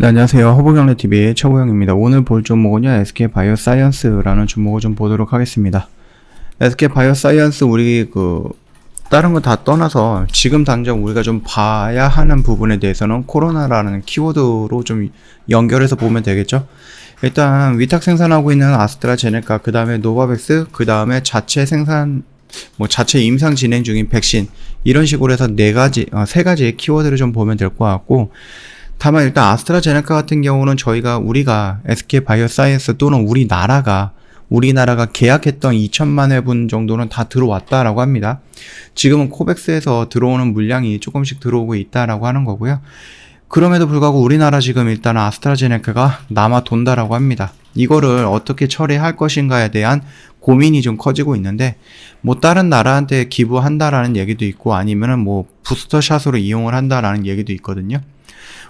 네, 안녕하세요. 허브경제TV의 최보영입니다. 오늘 볼 종목은요, SK바이오사이언스라는 종목을 좀 보도록 하겠습니다. SK바이오사이언스 우리 다른 거 다 떠나서 지금 당장 우리가 좀 봐야 하는 부분에 대해서는 코로나라는 키워드로 좀 연결해서 보면 되겠죠. 일단 위탁 생산하고 있는 아스트라제네카, 그 다음에 노바백스, 그 다음에 자체 생산, 자체 임상 진행 중인 백신, 이런 식으로 해서 세 가지의 키워드를 좀 보면 될 것 같고, 다만 일단 아스트라제네카 같은 경우는 우리가 SK바이오사이언스 또는 우리나라가 계약했던 2천만 회분 정도는 다 들어왔다라고 합니다. 지금은 코백스에서 들어오는 물량이 조금씩 들어오고 있다라고 하는 거고요. 그럼에도 불구하고 우리나라 지금 일단 아스트라제네카가 남아 돈다라고 합니다. 이거를 어떻게 처리할 것인가에 대한 고민이 좀 커지고 있는데, 다른 나라한테 기부한다라는 얘기도 있고, 아니면은 부스터샷으로 이용을 한다라는 얘기도 있거든요.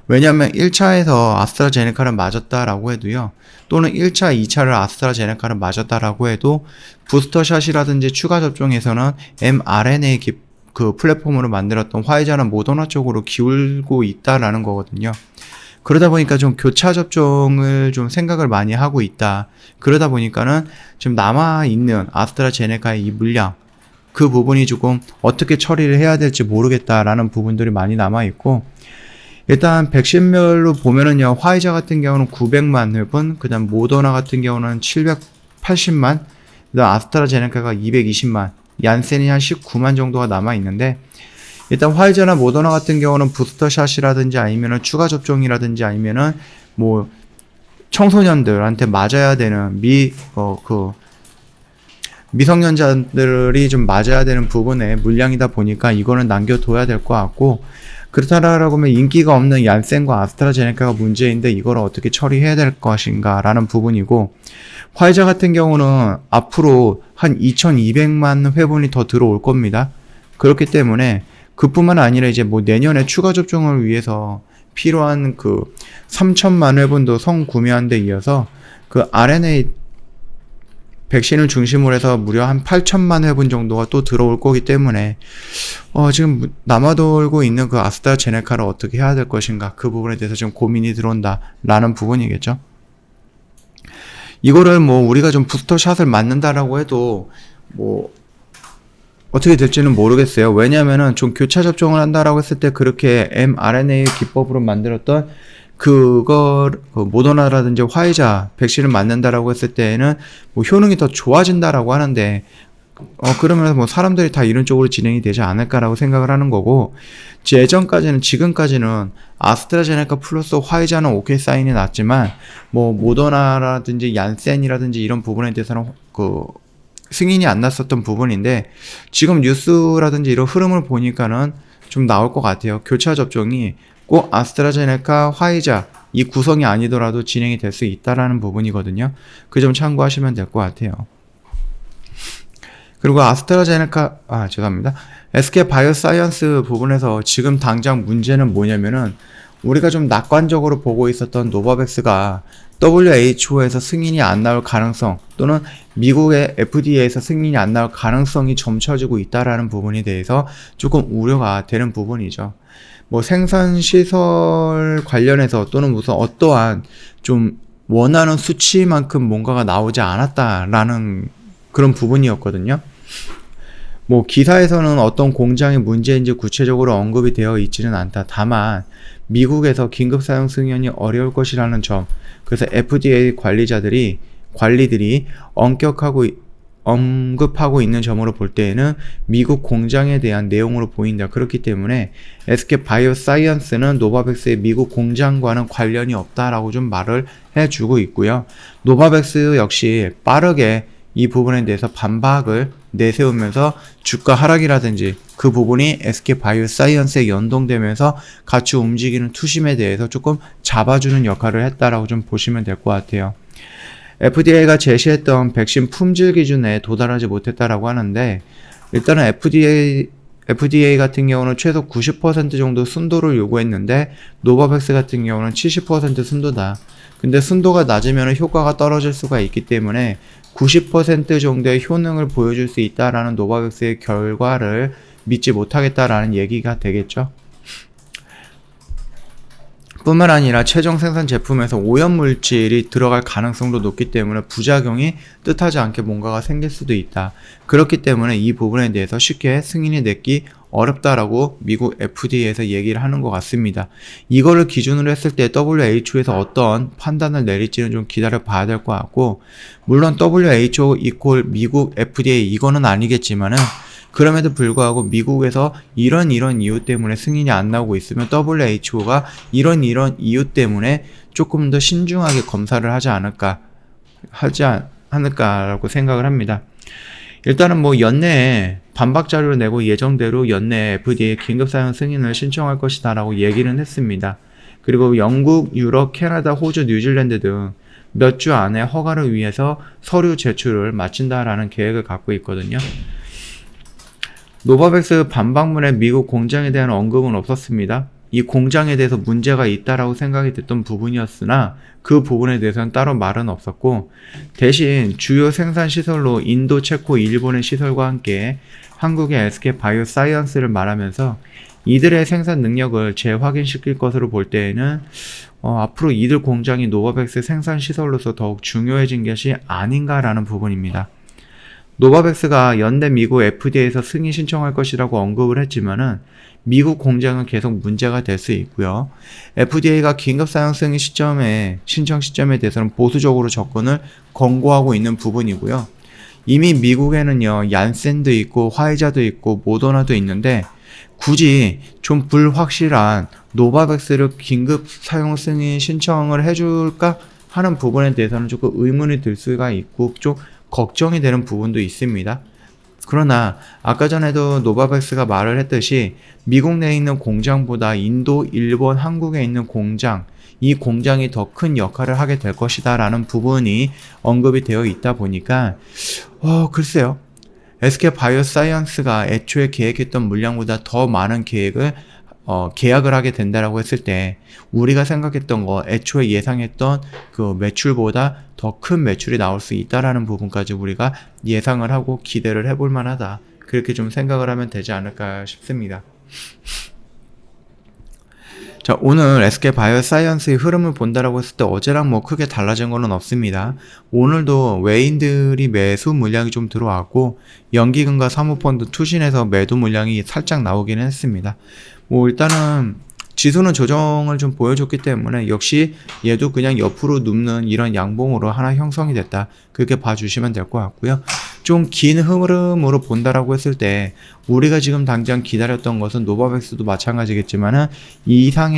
왜냐하면 1차에서 아스트라제네카를 맞았다라고 해도요, 또는 1차, 2차를 아스트라제네카를 맞았다라고 해도 부스터샷이라든지 추가 접종에서는 mRNA 플랫폼으로 만들었던 화이자나 모더나 쪽으로 기울고 있다라는 거거든요. 그러다 보니까 좀 교차 접종을 좀 생각을 많이 하고 있다. 그러다 보니까는 지금 남아있는 아스트라제네카의 이 물량, 그 부분이 조금 어떻게 처리를 해야 될지 모르겠다라는 부분들이 많이 남아있고, 일단 백신별로 보면은요, 화이자 같은 경우는 900만 회분, 그 다음 모더나 같은 경우는 780만, 그 다음 아스트라제네카가 220만, 얀센이 한 19만 정도가 남아있는데, 일단 화이자나 모더나 같은 경우는 부스터샷이라든지 아니면은 추가 접종이라든지 아니면은 청소년들한테 맞아야 되는 미성년자들이 좀 맞아야 되는 부분의 물량이다 보니까 이거는 남겨둬야 될 것 같고, 그렇다라고 하면 인기가 없는 얀센과 아스트라제네카가 문제인데 이걸 어떻게 처리해야 될 것인가 라는 부분이고, 화이자 같은 경우는 앞으로 한 2200만 회분이 더 들어올 겁니다. 그렇기 때문에 그뿐만 아니라 이제 내년에 추가 접종을 위해서 필요한 3000만 회분도 성구매한 데 이어서 RNA 백신을 중심으로 해서 무려 한 8천만 회분 정도가 또 들어올 거기 때문에 지금 남아돌고 있는 아스트라제네카를 어떻게 해야 될 것인가, 그 부분에 대해서 좀 고민이 들어온다라는 부분이겠죠. 이거를 우리가 좀 부스터샷을 맞는다라고 해도 어떻게 될지는 모르겠어요. 왜냐면은 좀 교차 접종을 한다라고 했을 때 그렇게 mRNA 기법으로 만들었던 모더나라든지 화이자 백신을 맞는다라고 했을 때에는 효능이 더 좋아진다라고 하는데, 그러면 사람들이 다 이런 쪽으로 진행이 되지 않을까라고 생각을 하는 거고, 지금까지는 아스트라제네카 플러스 화이자는 오케이 사인이 났지만, 모더나라든지 얀센이라든지 이런 부분에 대해서는 승인이 안 났었던 부분인데, 지금 뉴스라든지 이런 흐름을 보니까는 좀 나올 것 같아요. 교차 접종이 꼭 아스트라제네카, 화이자 이 구성이 아니더라도 진행이 될 수 있다라는 부분이거든요. 그 점 참고하시면 될 것 같아요. 그리고 SK바이오사이언스 부분에서 지금 당장 문제는 뭐냐면은, 우리가 좀 낙관적으로 보고 있었던 노바백스가 WHO에서 승인이 안 나올 가능성, 또는 미국의 FDA에서 승인이 안 나올 가능성이 점쳐지고 있다라는 부분에 대해서 조금 우려가 되는 부분이죠. 생산시설 관련해서 또는 무슨 어떠한 좀 원하는 수치만큼 뭔가가 나오지 않았다라는 그런 부분이었거든요. 기사에서는 어떤 공장의 문제인지 구체적으로 언급이 되어 있지는 않다. 다만 미국에서 긴급 사용 승인이 어려울 것이라는 점, 그래서 FDA 관리들이 언급하고 있는 점으로 볼 때에는 미국 공장에 대한 내용으로 보인다. 그렇기 때문에 SK바이오사이언스는 노바백스의 미국 공장과는 관련이 없다라고 좀 말을 해주고 있고요. 노바백스 역시 빠르게 이 부분에 대해서 반박을 내세우면서 주가 하락이라든지 그 부분이 SK바이오사이언스에 연동되면서 같이 움직이는 투심에 대해서 조금 잡아주는 역할을 했다라고 좀 보시면 될 것 같아요. FDA가 제시했던 백신 품질 기준에 도달하지 못했다라고 하는데, 일단은 FDA 같은 경우는 최소 90% 정도 순도를 요구했는데, 노바백스 같은 경우는 70% 순도다. 근데 순도가 낮으면 효과가 떨어질 수가 있기 때문에 90% 정도의 효능을 보여줄 수 있다라는 노바백스의 결과를 믿지 못하겠다라는 얘기가 되겠죠. 뿐만 아니라 최종 생산 제품에서 오염물질이 들어갈 가능성도 높기 때문에 부작용이 뜻하지 않게 뭔가가 생길 수도 있다. 그렇기 때문에 이 부분에 대해서 쉽게 승인이 내기 어렵다라고 미국 FDA에서 얘기를 하는 것 같습니다. 이거를 기준으로 했을 때 WHO에서 어떤 판단을 내릴지는 좀 기다려 봐야 될 것 같고, 물론 WHO 이퀄 미국 FDA 이거는 아니겠지만은 그럼에도 불구하고 미국에서 이런 이유 때문에 승인이 안 나오고 있으면 WHO가 이런 이유 때문에 조금 더 신중하게 검사를 하지 않을까라고 생각을 합니다. 일단은 뭐 연내에 반박 자료를 내고 예정대로 연내에 FDA 긴급 사용 승인을 신청할 것이다 라고 얘기는 했습니다. 그리고 영국, 유럽, 캐나다, 호주, 뉴질랜드 등 몇 주 안에 허가를 위해서 서류 제출을 마친다라는 계획을 갖고 있거든요. 노바백스 반박문의 미국 공장에 대한 언급은 없었습니다. 이 공장에 대해서 문제가 있다라고 생각이 됐던 부분이었으나 그 부분에 대해서는 따로 말은 없었고, 대신 주요 생산 시설로 인도, 체코, 일본의 시설과 함께 한국의 SK 바이오사이언스를 말하면서 이들의 생산 능력을 재확인시킬 것으로 볼 때에는 앞으로 이들 공장이 노바백스 생산 시설로서 더욱 중요해진 것이 아닌가라는 부분입니다. 노바백스가 연내 미국 FDA에서 승인 신청할 것이라고 언급을 했지만은 미국 공장은 계속 문제가 될 수 있고요. FDA가 긴급 사용 승인 신청 시점에 대해서는 보수적으로 접근을 권고하고 있는 부분이고요. 이미 미국에는요, 얀센도 있고 화이자도 있고 모더나도 있는데 굳이 좀 불확실한 노바백스를 긴급 사용 승인 신청을 해줄까 하는 부분에 대해서는 조금 의문이 들 수가 있고 좀 걱정이 되는 부분도 있습니다. 그러나 아까 전에도 노바백스가 말을 했듯이 미국 내에 있는 공장보다 인도, 일본, 한국에 있는 공장, 이 공장이 더 큰 역할을 하게 될 것이다 라는 부분이 언급이 되어 있다 보니까 글쎄요. SK 바이오사이언스가 애초에 계획했던 물량보다 더 많은 계약을 하게 된다라고 했을 때 우리가 생각했던 거, 애초에 예상했던 그 매출보다 더 큰 매출이 나올 수 있다라는 부분까지 우리가 예상을 하고 기대를 해볼 만하다. 그렇게 좀 생각을 하면 되지 않을까 싶습니다. 자, 오늘 SK 바이오사이언스의 흐름을 본다라고 했을 때 어제랑 뭐 크게 달라진 거는 없습니다. 오늘도 외인들이 매수 물량이 좀 들어왔고 연기금과 사모펀드 투신에서 매도 물량이 살짝 나오기는 했습니다. 뭐 일단은 지수는 조정을 좀 보여줬기 때문에 역시 얘도 그냥 옆으로 눕는 이런 양봉으로 하나 형성이 됐다. 그렇게 봐주시면 될 것 같고요. 좀 긴 흐름으로 본다라고 했을 때 우리가 지금 당장 기다렸던 것은 노바백스도 마찬가지겠지만은 임상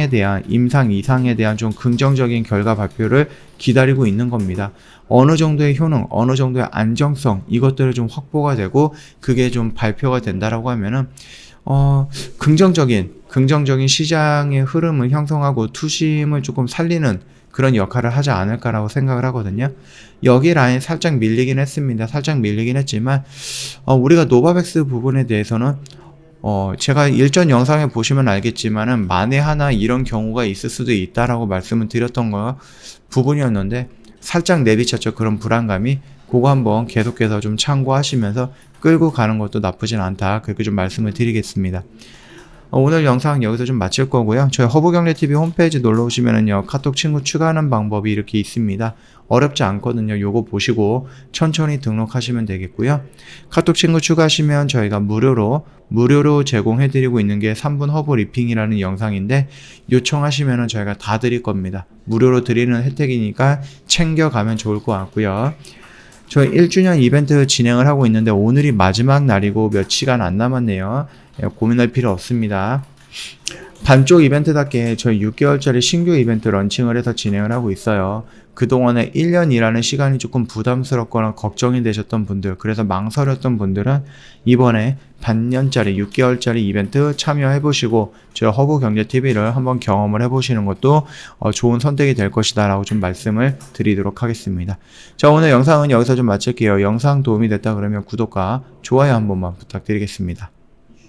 이상에 대한 좀 긍정적인 결과 발표를 기다리고 있는 겁니다. 어느 정도의 효능, 어느 정도의 안정성 이것들을 좀 확보가 되고 그게 좀 발표가 된다라고 하면은 긍정적인 시장의 흐름을 형성하고 투심을 조금 살리는 그런 역할을 하지 않을까라고 생각을 하거든요. 여기 라인 살짝 밀리긴 했습니다. 살짝 밀리긴 했지만 우리가 노바백스 부분에 대해서는 제가 일전 영상에 보시면 알겠지만은 만에 하나 이런 경우가 있을 수도 있다라고 말씀을 드렸던 부분이었는데 살짝 내비쳤죠. 그런 불안감이. 그거 한번 계속해서 좀 참고하시면서 끌고 가는 것도 나쁘진 않다. 그렇게 좀 말씀을 드리겠습니다. 오늘 영상 여기서 좀 마칠 거고요. 저희 허브경제TV 홈페이지 놀러 오시면은요, 카톡 친구 추가하는 방법이 이렇게 있습니다. 어렵지 않거든요. 요거 보시고 천천히 등록하시면 되겠고요. 카톡 친구 추가하시면 저희가 무료로 제공해드리고 있는 게 3분 허브 리핑이라는 영상인데 요청하시면은 저희가 다 드릴 겁니다. 무료로 드리는 혜택이니까 챙겨가면 좋을 것 같고요. 저희 1주년 이벤트 진행을 하고 있는데 오늘이 마지막 날이고 몇 시간 안 남았네요. 고민할 필요 없습니다. 반쪽 이벤트답게 저희 6개월짜리 신규 이벤트 런칭을 해서 진행을 하고 있어요. 그동안에 1년이라는 시간이 조금 부담스럽거나 걱정이 되셨던 분들, 그래서 망설였던 분들은 이번에 반년짜리 6개월짜리 이벤트 참여해보시고 저희 허브경제TV를 한번 경험을 해보시는 것도 좋은 선택이 될 것이다 라고 좀 말씀을 드리도록 하겠습니다. 자, 오늘 영상은 여기서 좀 마칠게요. 영상 도움이 됐다 그러면 구독과 좋아요 한 번만 부탁드리겠습니다.